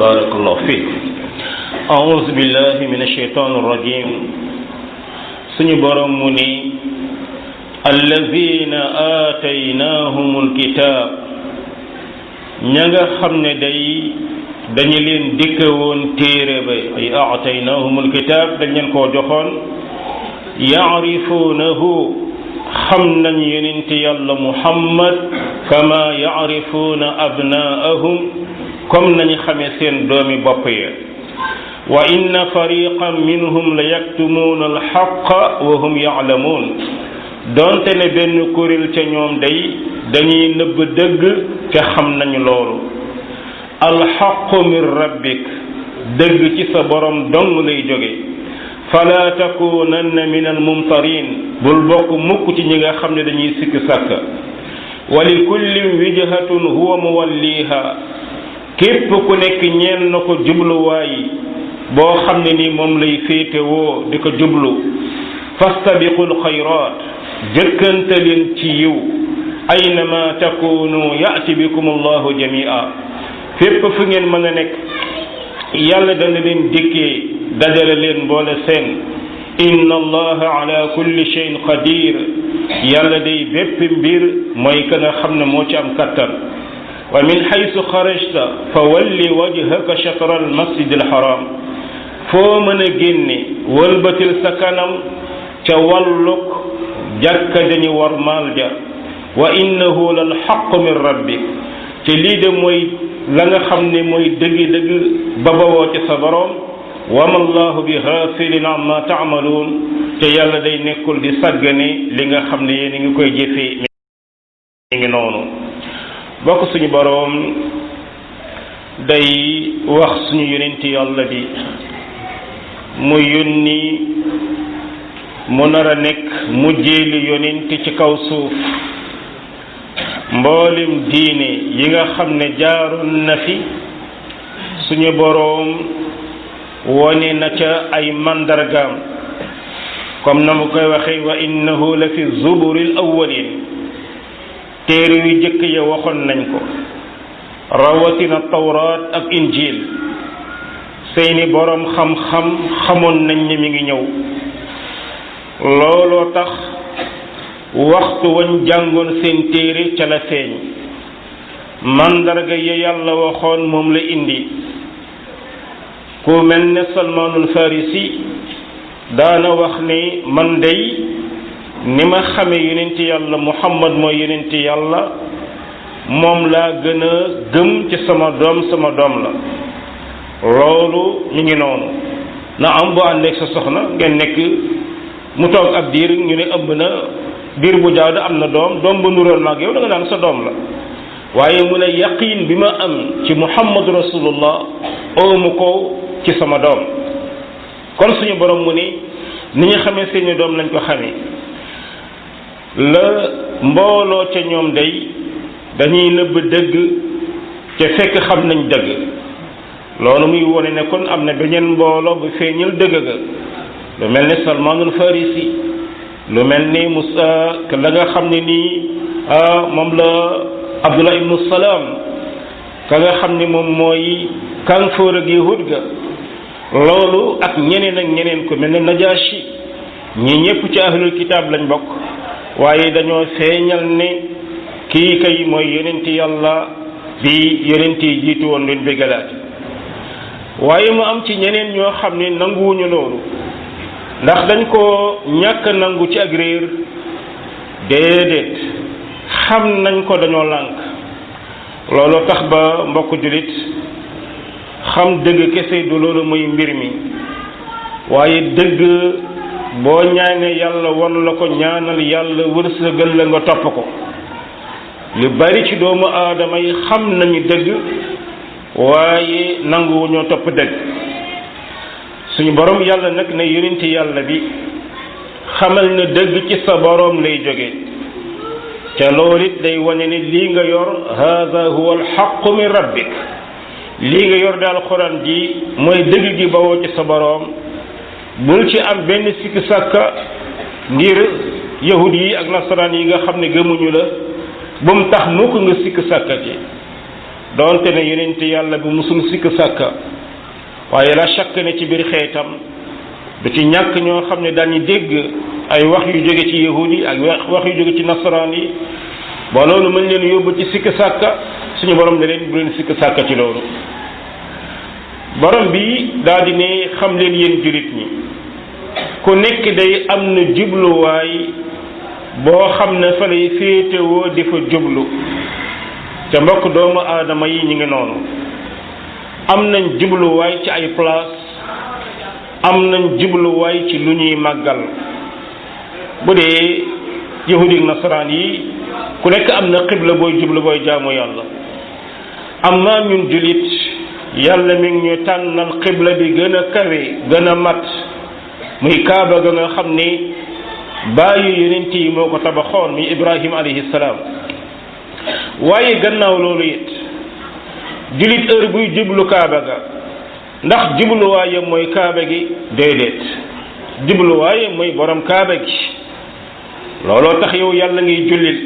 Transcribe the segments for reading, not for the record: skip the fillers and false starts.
barakallahu fiik a'uuzu billahi min ashaytaani rajim suñu borom mu ni allazina aataynahumul kitaab ña nga xam ne dañu leen dikke woon téere ba ay aataynahumul kitaab dañ leen koo joxoon yaarifuunahu xam nañ yonent yàlla muhammad kama yaarifuuna abnaahum comme nañu xamee seen doomi bopp ya wa inna fariqan minhum la yaktumuuna alxaqa wa hum yaalamuun doonte ne benn kuréel ca ñoom dañuy nëbb dëgg te xam nañu loolu alxaqu min rabbik dëgg ci sa borom dong lay jóge fala takunanna min almumtarin bul bokk mukk ci ñi nga xam ne dañuy sikk sàkka wa li kullin wijhatun huwa muwalliha képp ku nekk ñeel na ko jubluwaay boo xam ne ni moom lay féetewoo di ko jublu fastabiqul xayraat jëkkante leen ci yiw aynama takunu ya'ti bikum allahu jamia fépp fu ngeen mën a nekk yàlla dana leen dikkee dajale leen boole seen inna allaha ala kulli shay'in qadir yàlla day bépp mbir mooy ka nga xam ne moo ci am kattan wa min haythu xarajta fa walli wajhaka shatra al masjid al haram foo mën a génne wëlbatil sa kanam ca wàlluk jàkka dañu war maal ja wa innahu lal haqqu min rabbik te lii de mooy la nga xam ne mooy dëgg-dëgg ba bawoo ci sa borom wa ma allahu bi ghafilin amma ta'malun te yàlla day nekkul di sàggane li nga xam ne yéen a ngi koy jëfee mi ngi noonu bokk suñu borom day wax suñu yonent yàlla bi mu yónni mu nar a nekk mujjeeli yonent ci kaw suuf mboolem diine yi nga xam ne jaaroon na fi suñu boroom wone na ca ay mandargaam comme na mu koy waxee wa innahu la fi zuburil awwalin téere yu jëkk ya waxoon nañ ko rawatina tawraat ak injil seeni boroom xam-xam xamoon nañ ne mi ngi ñëw looloo tax waxtu wañ jàngoon seen téere ca la feeñ mandarga ya yàlla waxoon moom la indi ku mel ne salmaanul farisi daana wax ne man day ni ma xame yonent yàlla muhammad mooy yonent yàlla moom laa gën a gëm ci sama doom la loolu ñu ngi noonu na am boo ànd ak sa soxna ngeen nekk mu toog ab diir ñu ne ëmb na diir bu jaadu am na doom ba nuróol maag yow da nga naan sa doom la waaye mu ne yaqiin bi ma am ci muhammad rasulullah oomu ko ci sama doom kon suñu borom mu ni ni ñu xamee seeni doom lañ ko xamee la mbooloo ca ñoom dañuy nëbb dëgg te fekk xam nañ dëgg loolu muy wone ne kon am na beneen mbooloo bu feeñal dëgg ga lu mel ne salmaanul farisi lu mel ni Musa la nga xam ne nii moom la Abdullah ibnu Salaam ka nga xam ne moom mooy kànfoor ak yahud ga loolu ak ñeneen ko mel ne Najashi ñi ñëpp ci ahlul kitaab lañ bokk waaye dañoo feeñal ne kii kay mooy yonent yàlla bi yonent yi jiitu woon leen bégalaate waaye mu am ci ñeneen ñoo xam ne nanguwuñu loolu ndax dañ ko ñàkk nangu ci ak réer déedéet xam nañ ko dañoo lànk loolu tax ba mbokk jullit xam dëgg kese du loolu muy mbir mi waaye dëgg boo ñaanee yàlla wan la ko ñaanal yàlla wërsëgal la nga topp ko lu bari ci doomu aadama yi xam nañu dëgg waaye nanguwuñoo topp dëgg suñu borom yàlla nag ne yonent yàlla bi xamal ne dëgg ci sa borom lay jóge te loolu it day wane ne lii nga yor hada huwa alxaqu min rabbik lii nga yor daal alxuraan ji mooy dëgg gi bawoo ci sa borom bul ci am benn sikk sàkka ngir yahud yi ak nasaraan yi nga xam ne gëmuñu la bu mu tax mukk nga sikk sàkka ci doonte ne yonent yàlla bi musul sikk sàkka waaye la shakk ne ci biir xeetam du ci ñàkk ñoo xam ne dañu dégg ay wax yu jóge ci yahudi ak wax yu jóge ci nasaraan yi ba loolu mën leen yóbbu ci sikk sàkka suñu borom ne leen bu leen sikk sàkka ci loolu borom bi daal di ne xam leen yéen jullit ñi ku nekk day am na jubluwaay boo xam ne fa lay féetewoo di fa jublu ca mbokk doomu aadama yi ñu ngi noonu am nañ jubluwaay ci ay place am nañ jubluwaay ci lu ñuy màggal bu dee yahudi ak nasaraan yi ku nekk am na xibla booy jublu booy jaamu yàlla amma ñun jullit yàlla mi ngi ñu tànnal xibla bi gën a kawe gën a mat muy kaaba ga nga xam ni bàyyi yonent yi moo ko tabaxoon muy ibrahim alayhi salaam waaye gannaaw loolu it jullit heure buy jublu kaaba ga ndax jubluwaayam mooy kaaba gi déedéet jubluwaayam mooy borom kaaba gi looloo tax yow yàlla ngay jullit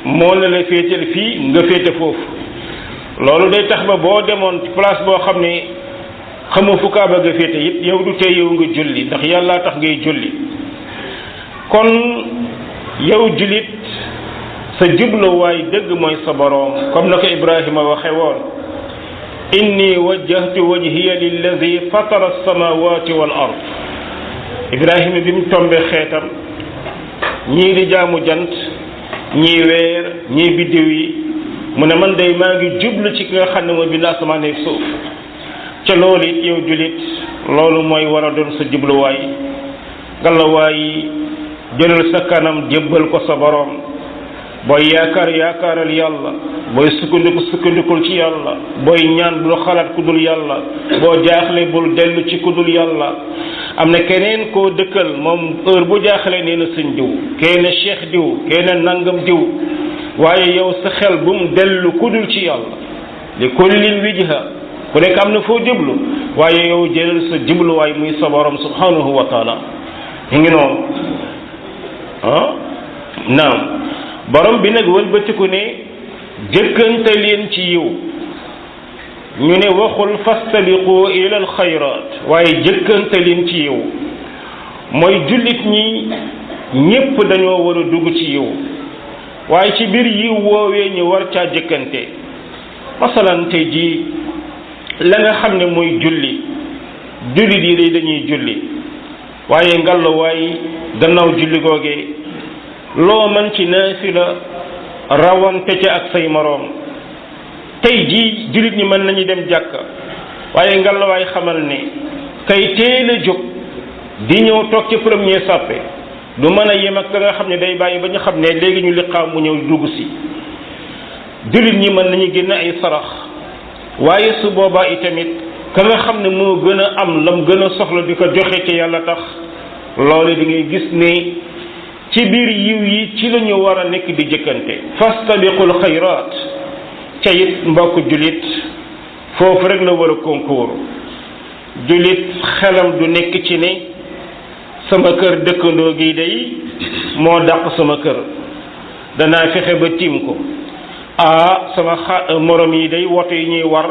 moo la la féetal fii nga féete foofu loolu day tax ba boo demoon place boo xam ne xamoo fu kaaba ga féete it yow du tee yow nga julli ndax yàllaa tax ngay julli kon yow jullit sa jubluwaay dëgg mooy sa boroom comme na ko Ibrahima waxe woon inni wajjahtu wajhiya lillazi fatara as-samawati wal ard Ibrahima bi mu tombe xeetam ñii di jaamu jant ñii weer ñii biddiw yi mu ne man day maa ngi jublu ci ki nga xam ne mooy bind asamaan ak suuf ca loolu it yow jullit loolu mooy war a doon sa jubluwaay ngalawaay jëlal sa kanam jébbal ko sa boroom booy yaakaaral yàlla booy sukkandikul ci yàlla booy ñaan bul xalaat ku dul yàlla boo jaaxle bul dellu ci ku dul yàlla am na keneen koo dëkkal moom heure bu jaaxle nee na sëñ diw kenn cheikh diw kenn nangam diw waaye yow sa xel bu mu dellu ku dul ci yàlla li kullin wijha ku nekk am na foo jublu waaye yow jëlal sa jubluwaay muy sa borom subhanahu wa taala ñu ngi noonu naam borom bi nag wëlbatiku ne jëkkante leen ci yiw ñu ne waxul fastabiqu ila alxayrat waaye jëkkante leen ci yiw mooy jullit ñi ñépp dañoo war a dugg ci yiw waaye ci biir yiw woowee ñu war caa jëkkante masalan tey jii la nga xam ne mooy julli jullit yi day dañuy julli waaye ngallaawaay gannaaw julli googee loo mën ci naafila rawante ca ak say moroom tey jii jullit ñi mën nañu dem jàkka waaye ngallaawaay xamal ne kay teel a jóg di ñëw toog ci premier sàppe du mën a yem ak ka nga xam ne day bàyyi ba ñu xam ne léegi ñu liqaam mu ñëw dugg si jullit ñi mën nañu génn ay sarax waaye su boobaa itamit ka nga xam ne moo gën a am lam gën a soxla di ko joxe ci yàlla tax loolu di ngay gis ne ci biir yiw yi ci la ñu war a nekk di jëkkante fastabiqul xayraat ca it mbokk jullit foofu rek la war a concours jullit xelam du nekk ci ne sama kër dëkkandoo gi day moo dàq sama kër danaa fexe ba tiim ko sama morom yi day woto yi ñuy war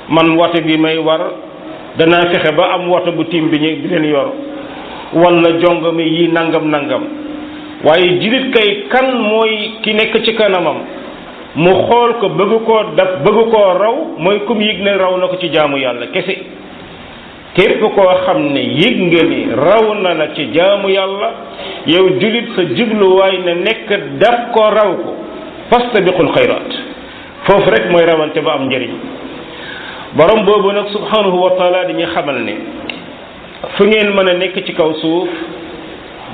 man woto bi may war danaa fexe ba am woto bu tiim bi ñu di leen yor wala jongami yi nangam nangam waaye jullit kay kan mooy ki nekk ci kanamam mu xool ko bëgg koo daf bëgg koo raw mooy kum yëg ne raw na ko ci jaamu yàlla kese képp koo xam ne yëg nga ni raw na la ci jaamu yàlla yow jullit sa jubluwaay na nekk daf ko raw ko fastabiqul xayraat foofu rek mooy rawante ba am njëriñ borom boobu nag subhanahu wa taala dañuy xamal ne fu ngeen mën a nekk ci kaw suuf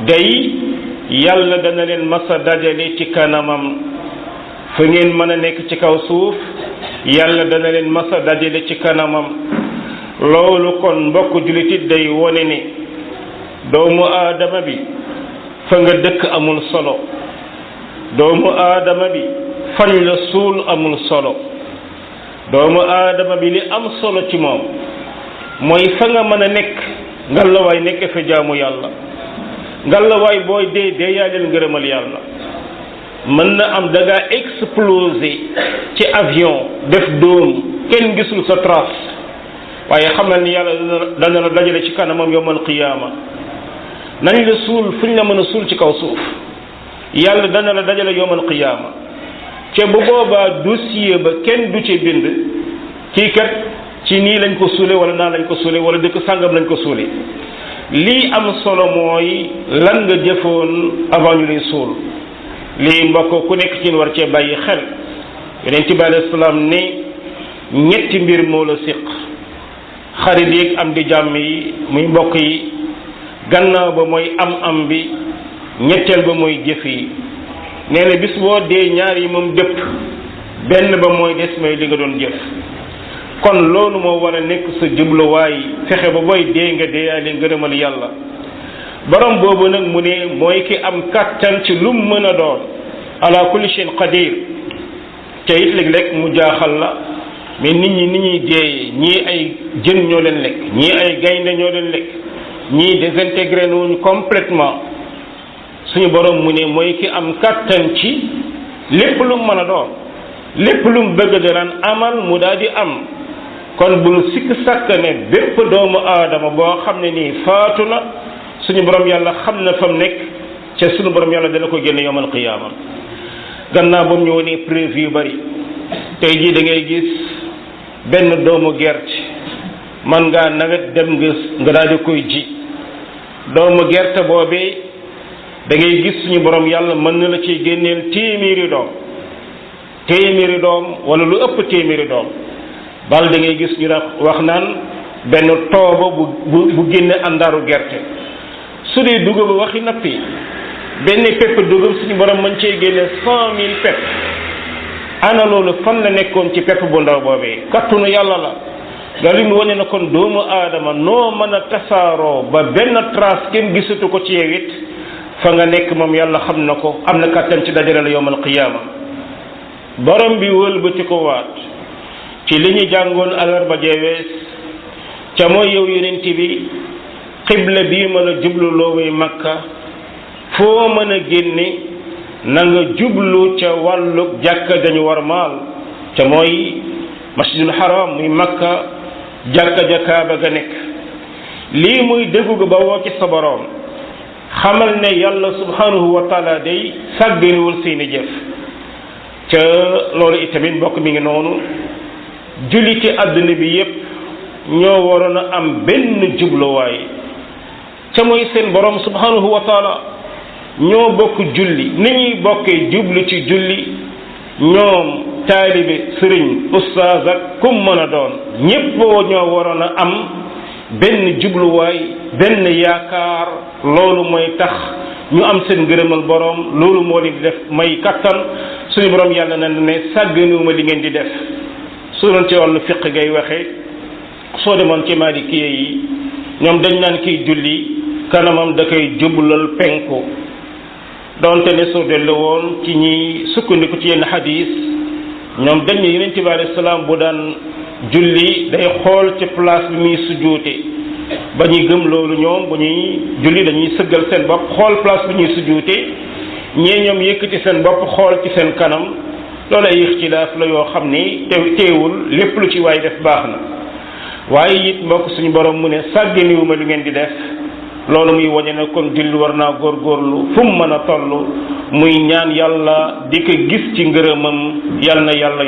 day yàlla dana leen masa dajale ci kanamam fu ngeen mën a nekk ci kaw suuf yàlla dana leen masa dajale ci kanamam loolu kon mbokk jullitit day wone ne doomu aadama bi fa nga dëkk amul solo doomu aadama bi fañ la suul amul solo doomu aadama bi li am solo ci moom mooy fa nga mën a nekk ngalawaay nekk fa jaamu yàlla ngalawaay booy dee yaaleel ngërëmal yàlla mën na am da ngaa explosé ci avion def dóom kenn gisul sa trace waaye xamal ni yàlla dana la dajale ci kanamam yawmal qiyaama nañ la suul fu ñu la mën a suul ci kaw suuf yàlla dana la dajale yawmal qiyaama te bu boobaa dossier ba kenn du ci bind kii kat ci nii lañ ko suule wala naa lañ ko suule wala dëkk sàngam lañ ko suule lii am solo mooy lan nga jëfoon avant ñu lay suul lii mbokk ku nekk ci war cee bàyyi xel yonent bi alayhi salaam ne ñetti mbir moo la siq xarit yi am di jàmm yi muy mbokk yi gannaaw ba mooy am bi ñetteel ba mooy jëf yi nee na bis boo dee ñaar yi moom dëpp benn ba mooy des mooy li nga doon jëf kon loolu moo war a nekk sa jubluwaay fexe ba booy dee nga deeyaale ngërëmal yàlla borom boobu nag mu ne mooy ki am kattan ci lu mu mën a doon ala kulli shay'in qadir te it léeg-léeg mu jaaxal la mais nit ñi ni ñuy deeyee ñii ay jën ñoo leen lekk ñii ay gaynde ñoo leen lekk ñii désintégré wuñu complètement suñu borom mu ne mooy ki am kattan ci lépp lu mu mën a doon lépp lu mu bëgg daan amal mu daal di am kon bul sikk sàkk ne bépp doomu aadama boo xam ne nii faatu na suñu borom yàlla xam na fa mu nekk ca suñu borom yàlla dana ko génne yawmal qiyaama gannaaw ba mu ñëw ne preuve yu bari tey jii da ngay gis benn doomu gerte man ngaa nawet dem nga daal di koy ji doomu gerte boobee da ngay gis suñu borom yàlla mën na la ci génneel téeméeri doom wala lu ëpp téeméeri doom bal da ngay gis ñu wax naan benn tooba bu génne àndaaru gerte su dee dugub waxi nappi benn pepp dugub suñu borom mën cee génne 100,000 pepp ana loolu fan la nekkoon ci pepp bu ndaw boobee kattanu yàlla la nga li mu wane na kon doomu aadama noo mën a tasaaroo ba benn trace kenn gisatu ko ci yow it fa nga nekk moom yàlla xam na ko am na kattan ci dajale la yawmal qiyaama borom bi wëlbati ko waat ci li ñu jàngoon alarba jeewees ca mooy yow yonent bi xibla bii mën a jublu loo muy makka foo mën a génne na nga jublu ca wàllu jàkka dañu war maal ca mooy masjidul haram muy makka jàkka ja kaaba ga nekk lii muy dëggu ga ba woo ci sa borom xamal ne yàlla subhanahu wa taala day sàgganiwul seeni jëf ca loolu itamit mbokk mi ngi noonu julliti àdduna bi yépp ñoo waroon a am benn jubluwaay ca mooy seen borom subhanahu wa taala ñoo bokk julli ni ñuy bokkee jublu ci julli ñoom taalibe sëriñ ustaaz ak kum mën a doon ñépp ñoo waroon a am benn jubluwaay benn yaakaar loolu mooy tax ñu am seen ngërëmal borom loolu moo leen di def may kattan suñu borom yàlla na ne sàgganuwuma li ngeen di def su doon ci wàllu fiq ngay waxee soo demoon ci maalikiye yi ñoom dañ naan kiy julli kanamam da koy jublal penku donte ne soo dellu woon ci ñi sukkandiku ci yenn xadis ñoom dañ ne yonent bi alayhi salaam bu daan julli day xool ci place bi muy sujjuute ba ñuy gëm loolu ñoom bu ñuy julli dañuy sëggal seen bopp xool place bi ñuy sujjuute ñee ñoom yëkkati seen bopp xool ci seen kanam loolu ay ixtilaaf la yoo xam ni teewul lépp lu ci waay def baax na waaye it mbokk suñu borom mu ne sàgginiwuma lu ngeen di def loolu muy wañe ne kon julli war naa góorgóorlu fu mu mën a toll muy ñaan yàlla di ko gis ci ngërëmam yal na yàlla